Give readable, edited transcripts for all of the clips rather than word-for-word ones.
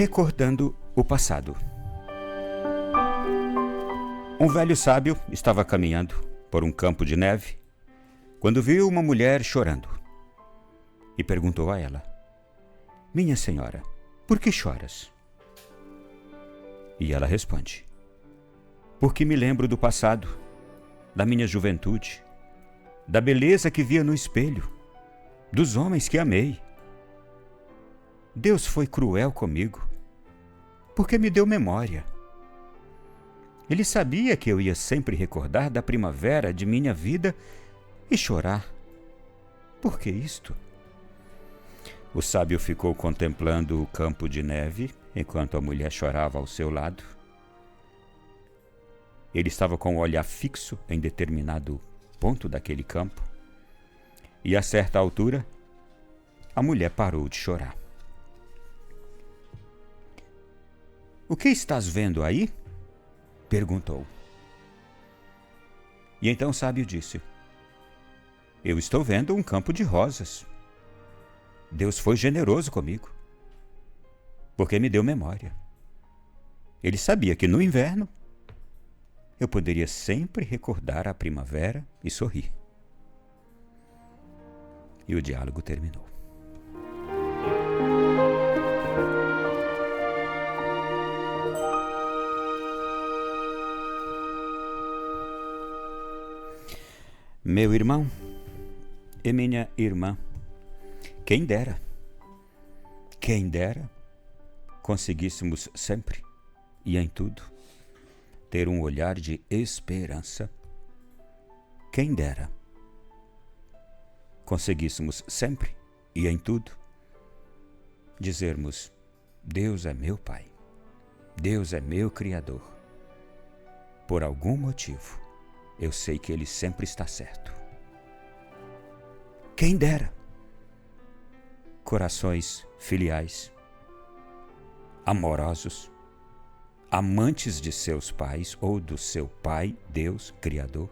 Recordando o passado. Um velho sábio estava caminhando por um campo de neve quando viu uma mulher chorando e perguntou a ela: "Minha senhora, por que choras?" E ela responde: "Porque me lembro do passado, da minha juventude, da beleza que via no espelho, dos homens que amei. Deus foi cruel comigo, porque me deu memória. Ele sabia que eu ia sempre recordar da primavera de minha vida e chorar. Por que isto?" O sábio ficou contemplando o campo de neve enquanto a mulher chorava ao seu lado. Ele estava com o olhar fixo em determinado ponto daquele campo e, a certa altura, a mulher parou de chorar. "O que estás vendo aí?" perguntou. E então o sábio disse: "Eu estou vendo um campo de rosas. Deus foi generoso comigo, porque me deu memória. Ele sabia que no inverno eu poderia sempre recordar a primavera e sorrir." E o diálogo terminou. Meu irmão e minha irmã, quem dera conseguíssemos sempre e em tudo ter um olhar de esperança. Quem dera conseguíssemos sempre e em tudo dizermos: Deus é meu Pai, Deus é meu Criador. Por algum motivo, eu sei que Ele sempre está certo. Quem dera corações filiais, amorosos, amantes de seus pais ou do seu Pai, Deus, Criador,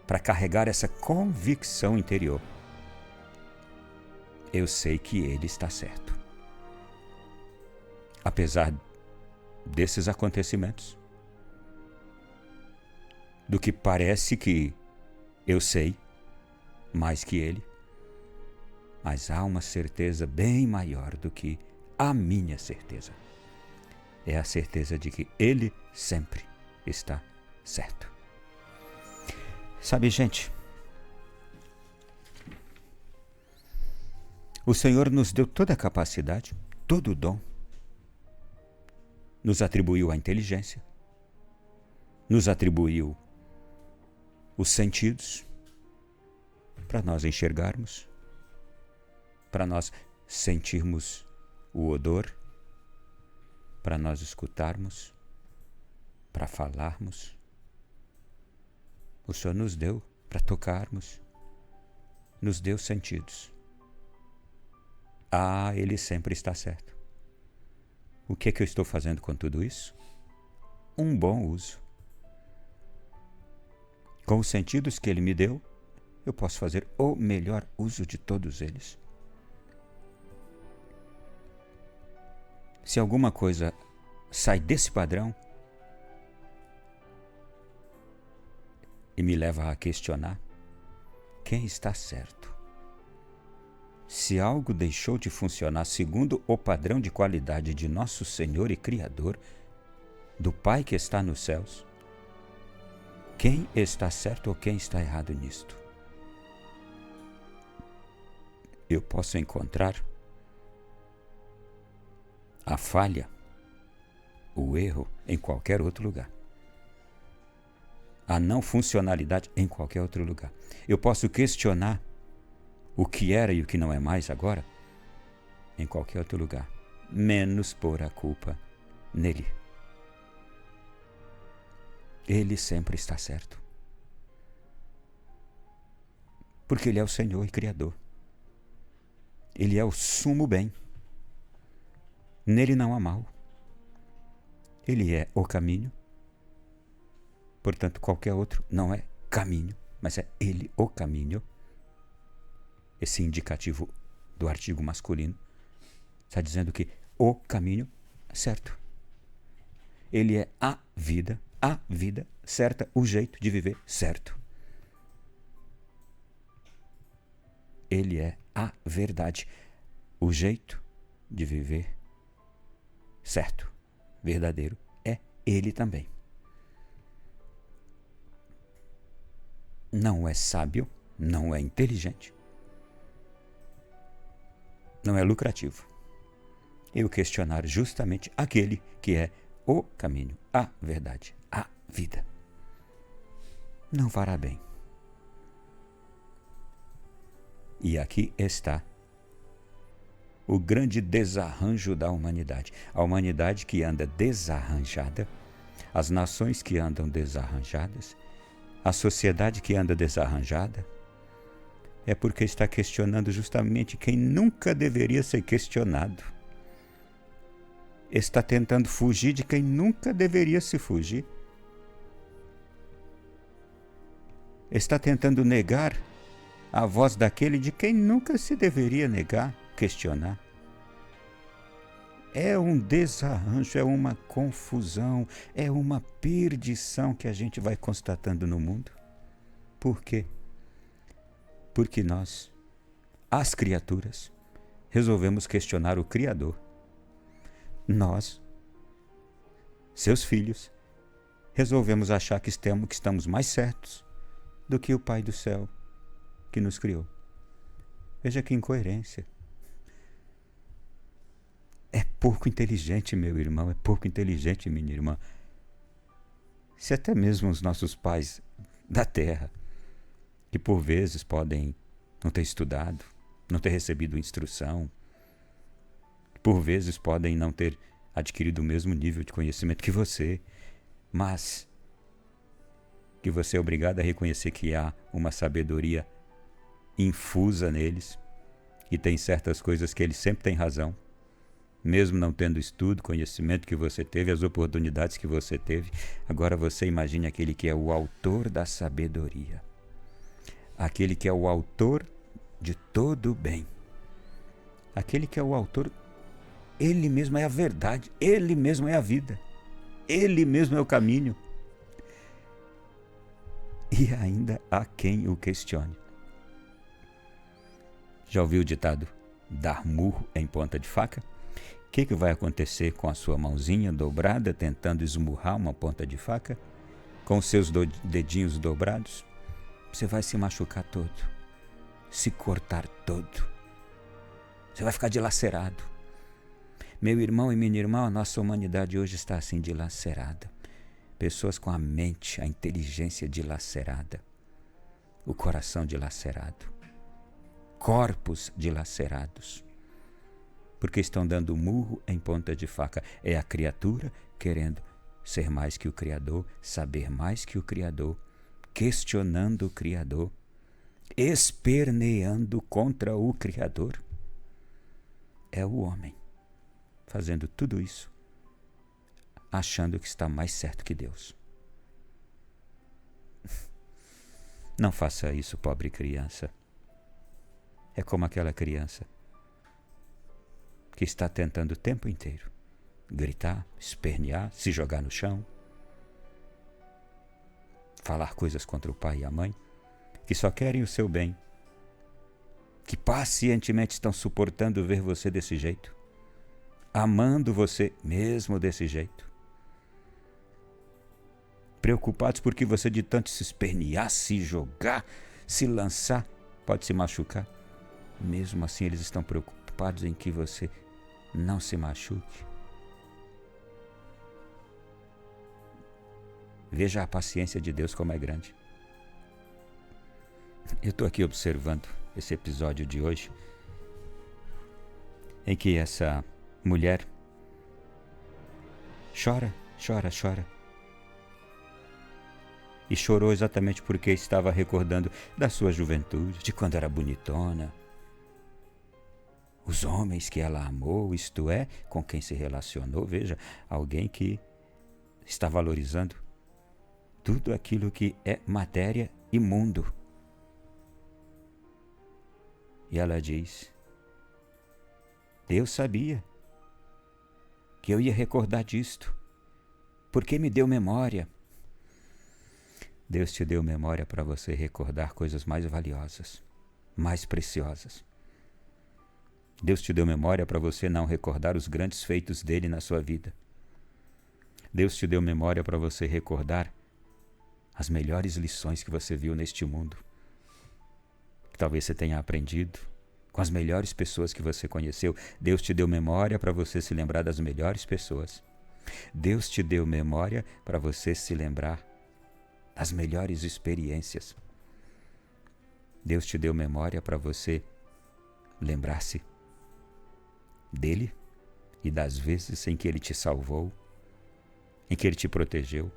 para carregar essa convicção interior. Eu sei que Ele está certo. Apesar desses acontecimentos, do que parece que eu sei mais que Ele, mas há uma certeza bem maior do que a minha certeza. É a certeza de que Ele sempre está certo. Sabe, gente, o Senhor nos deu toda a capacidade, todo o dom, nos atribuiu a inteligência, nos atribuiu os sentidos para nós enxergarmos, para nós sentirmos o odor, para nós escutarmos, para falarmos. O Senhor nos deu para tocarmos, nos deu sentidos. Ele sempre está certo. O que é que eu estou fazendo com tudo isso? Um bom uso. Com os sentidos que Ele me deu, eu posso fazer o melhor uso de todos eles. Se alguma coisa sai desse padrão e me leva a questionar, quem está certo? Se algo deixou de funcionar segundo o padrão de qualidade de nosso Senhor e Criador, do Pai que está nos céus, quem está certo ou quem está errado nisto? Eu posso encontrar a falha, o erro em qualquer outro lugar. A não funcionalidade em qualquer outro lugar. Eu posso questionar o que era e o que não é mais agora em qualquer outro lugar, menos pôr a culpa nele. Ele sempre está certo. Porque Ele é o Senhor e Criador. Ele é o sumo bem. Nele não há mal. Ele é o caminho. Portanto, qualquer outro não é caminho, mas é Ele o caminho. Esse indicativo do artigo masculino está dizendo que o caminho certo. Ele é a vida certa, o jeito de viver certo. Ele é a verdade, o jeito de viver certo, verdadeiro. É ele também. Não é sábio, não é inteligente, não é lucrativo eu questionar justamente aquele que é o caminho, a verdade, a vida. Não fará bem. E aqui está o grande desarranjo da humanidade. A humanidade que anda desarranjada, as nações que andam desarranjadas, a sociedade que anda desarranjada, é porque está questionando justamente quem nunca deveria ser questionado. Está tentando fugir de quem nunca deveria se fugir. Está tentando negar a voz daquele de quem nunca se deveria negar, questionar. É um desarranjo, é uma confusão, é uma perdição que a gente vai constatando no mundo. Por quê? Porque nós, as criaturas, resolvemos questionar o Criador. Nós, seus filhos, resolvemos achar que estamos mais certos do que o Pai do céu que nos criou. Veja que incoerência. É pouco inteligente, meu irmão, é pouco inteligente, minha irmã. Se até mesmo os nossos pais da terra, que por vezes podem não ter estudado, não ter recebido instrução, por vezes podem não ter adquirido o mesmo nível de conhecimento que você, mas que você é obrigado a reconhecer que há uma sabedoria infusa neles e tem certas coisas que eles sempre têm razão, mesmo não tendo estudo, conhecimento que você teve, as oportunidades que você teve. Agora você imagine aquele que é o autor da sabedoria, aquele que é o autor de todo o bem, aquele que é o autor. Ele mesmo é a verdade, ele mesmo é a vida, ele mesmo é o caminho. E ainda há quem o questione. Já ouviu o ditado, dar murro em ponta de faca? O que vai acontecer com a sua mãozinha dobrada tentando esmurrar uma ponta de faca? Com os seus dedinhos dobrados? Você vai se machucar todo, se cortar todo. Você vai ficar dilacerado. Meu irmão e minha irmã, a nossa humanidade hoje está assim dilacerada. Pessoas com a mente, a inteligência dilacerada, o coração dilacerado, corpos dilacerados, porque estão dando murro em ponta de faca. É a criatura querendo ser mais que o Criador, saber mais que o Criador, questionando o Criador, esperneando contra o Criador. É o homem fazendo tudo isso, achando que está mais certo que Deus. Não faça isso, pobre criança. É como aquela criança que está tentando o tempo inteiro gritar, espernear, se jogar no chão, falar coisas contra o pai e a mãe, que só querem o seu bem, que pacientemente estão suportando ver você desse jeito, amando você mesmo desse jeito, preocupados porque você de tanto se espernear, se jogar, se lançar, pode se machucar. Mesmo assim eles estão preocupados em que você não se machuque. Veja a paciência de Deus como é grande. Eu estou aqui observando esse episódio de hoje, em que essa mulher chora. E chorou exatamente porque estava recordando da sua juventude, de quando era bonitona, os homens que ela amou, isto é, com quem se relacionou. Veja, alguém que está valorizando tudo aquilo que é matéria e mundo. E ela diz, Deus sabia que eu ia recordar disto, porque me deu memória. Deus te deu memória para você recordar coisas mais valiosas, mais preciosas. Deus te deu memória para você não recordar os grandes feitos dele na sua vida. Deus te deu memória para você recordar as melhores lições que você viu neste mundo, que talvez você tenha aprendido com as melhores pessoas que você conheceu. Deus te deu memória para você se lembrar das melhores pessoas. Deus te deu memória para você se lembrar das melhores experiências. Deus te deu memória para você lembrar-se dele e das vezes em que ele te salvou, em que ele te protegeu,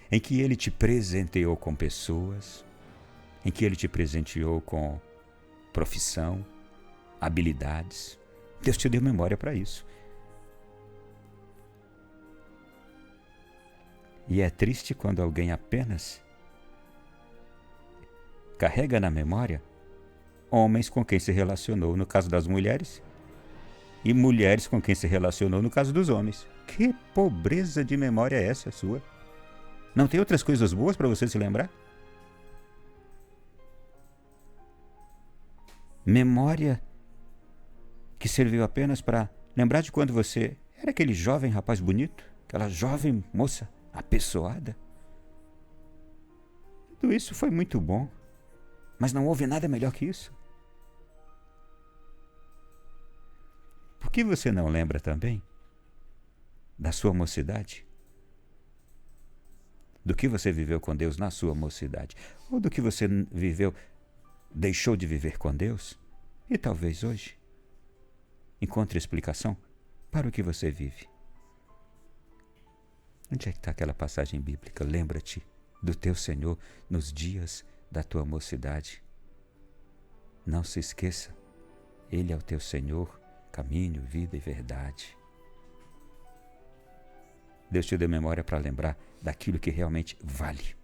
em que ele te presenteou com pessoas, em que ele te presenteou com profissão, habilidades. Deus te deu memória para isso. E é triste quando alguém apenas carrega na memória homens com quem se relacionou, no caso das mulheres, e mulheres com quem se relacionou, no caso dos homens. Que pobreza de memória é essa sua? Não tem outras coisas boas para você se lembrar? Memória que serviu apenas para lembrar de quando você era aquele jovem rapaz bonito, aquela jovem moça apessoada. Tudo isso foi muito bom, mas não houve nada melhor que isso. Por que você não lembra também da sua mocidade? Do que você viveu com Deus na sua mocidade? Ou do que você viveu, deixou de viver com Deus? E talvez hoje encontre explicação para o que você vive. Onde é que está aquela passagem bíblica? Lembra-te do teu Senhor nos dias da tua mocidade. Não se esqueça, Ele é o teu Senhor, caminho, vida e verdade. Deus te deu memória para lembrar daquilo que realmente vale.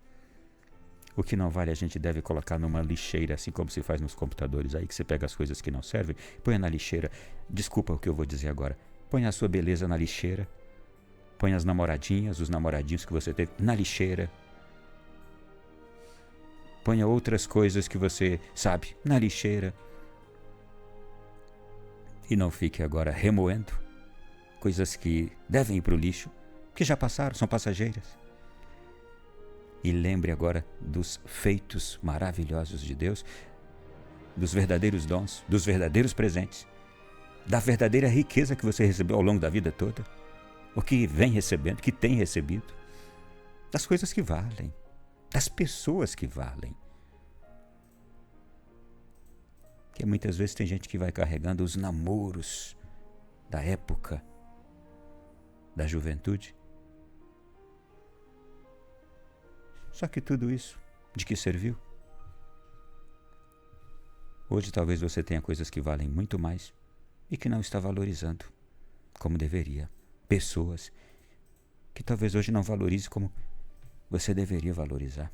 O que não vale a gente deve colocar numa lixeira, assim como se faz nos computadores aí, que você pega as coisas que não servem, põe na lixeira. Desculpa o que eu vou dizer agora. Põe a sua beleza na lixeira. Põe as namoradinhas, os namoradinhos que você teve na lixeira. Ponha outras coisas que você sabe na lixeira. E não fique agora remoendo coisas que devem ir para o lixo, que já passaram, são passageiras. E lembre agora dos feitos maravilhosos de Deus, dos verdadeiros dons, dos verdadeiros presentes, da verdadeira riqueza que você recebeu ao longo da vida toda, o que vem recebendo, que tem recebido, das coisas que valem, das pessoas que valem. Porque muitas vezes tem gente que vai carregando os namoros da época da juventude. Só que tudo isso, de que serviu? Hoje talvez você tenha coisas que valem muito mais e que não está valorizando como deveria. Pessoas que talvez hoje não valorize como você deveria valorizar.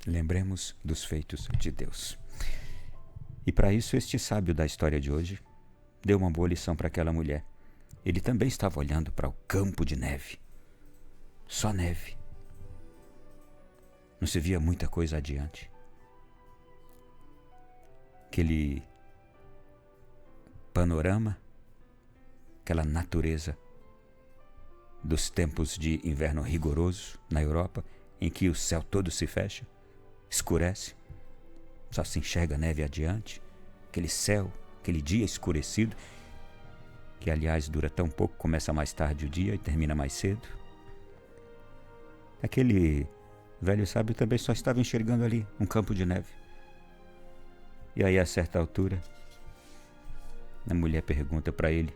Lembremos dos feitos de Deus. E para isso este sábio da história de hoje deu uma boa lição para aquela mulher. Ele também estava olhando para o campo de neve. Só neve. Não se via muita coisa adiante. Aquele panorama, aquela natureza dos tempos de inverno rigoroso na Europa, em que o céu todo se fecha, escurece, só se enxerga neve adiante, aquele céu, aquele dia escurecido, que aliás dura tão pouco, começa mais tarde o dia e termina mais cedo. Aquele velho sábio também só estava enxergando ali um campo de neve. E aí, a certa altura, a mulher pergunta para ele: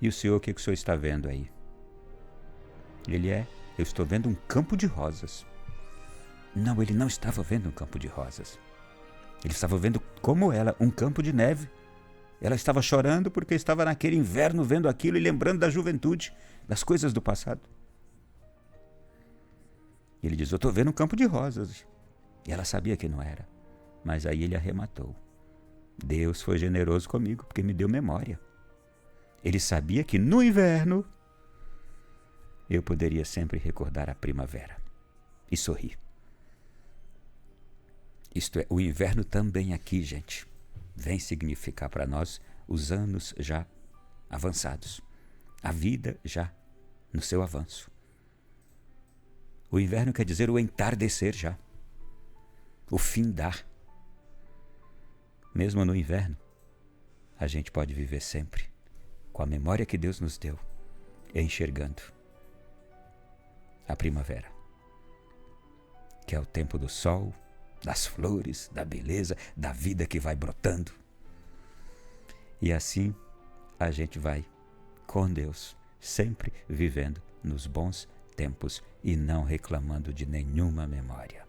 e o senhor, o que o senhor está vendo aí? Ele: eu estou vendo um campo de rosas. Não, ele não estava vendo um campo de rosas. Ele estava vendo, como ela, um campo de neve. Ela estava chorando porque estava naquele inverno vendo aquilo e lembrando da juventude, das coisas do passado. Ele diz: eu estou vendo um campo de rosas. E ela sabia que não era. Mas aí ele arrematou. Deus foi generoso comigo porque me deu memória. Ele sabia que no inverno eu poderia sempre recordar a primavera e sorrir. Isto é, o inverno também aqui, gente, vem significar para nós os anos já avançados, a vida já no seu avanço. O inverno quer dizer o entardecer já, o findar. Mesmo no inverno, a gente pode viver sempre com a memória que Deus nos deu, enxergando a primavera, que é o tempo do sol, das flores, da beleza, da vida que vai brotando. E assim a gente vai, com Deus, sempre vivendo nos bons tempos e não reclamando de nenhuma memória.